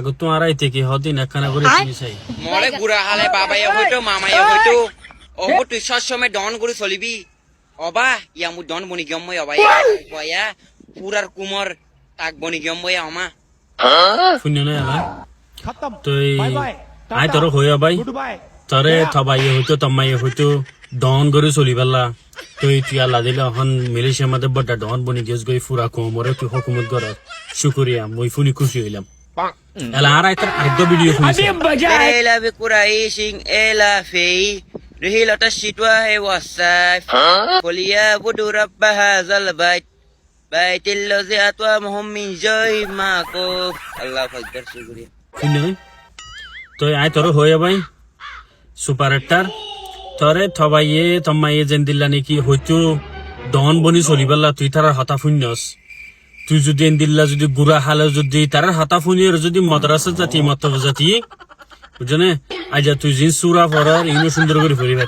আগত তো আড়াইতে কি হদিন একখানা করে চিনি চাই মরে গুড়া হালে বাবাই হয়তো মামাই হয়তো অব তুই সবসময় ডন করে চলিবি অবা ইয়া মু ডন বনি গম মই অবা ইয়া পুরার কুমর তাক বনি গম মই আমা শূন্য নয় আমার खत्म তুই बाय बाय আই তোর হইয়া বাই गुड बाय তরে থবাই হইতো তম্মাই হইতো ডন করে চলি পারলা তুই আল্লাহ দিলে এখন মিলিশিয়ার মধ্যে বড় ডন বনি গেছ গই ফুরা কোমরে তুই হুকুমত কর শুকরিয়া মই ফুনি খুশি হইলাম এলা আর আইতার আরেক ভিডিও শুনছি এলা বে কুরাইশিং এলা ফেই রিহিলতা শিটওয়া হে ওয়াসাইফ কলিয়া বুদু রাব্বা হাযাল বাইত বাইতিল্লাযী আতওয়ামহুম মিন জাই মাকুফ আল্লাহু আকবার শুকরিয়া শুনে তুই আই তোর হইয়া বাই সুপার স্টার তরে থবাইয়ে তম্মাইয়ে যেন দিল্লা নাকি হইতো ডন বনি চলি পারলা তুই তার হতা ফুন্যস তুই যদি এন দিল্লা যদি গুড়া হালে যদি তার হতা ফুনিয়ের যদি মাদ্রাসা জাতি মত জাতি বুঝনে আজ তুই জিন সুরা পড়ার ইনো সুন্দর করে পরিবার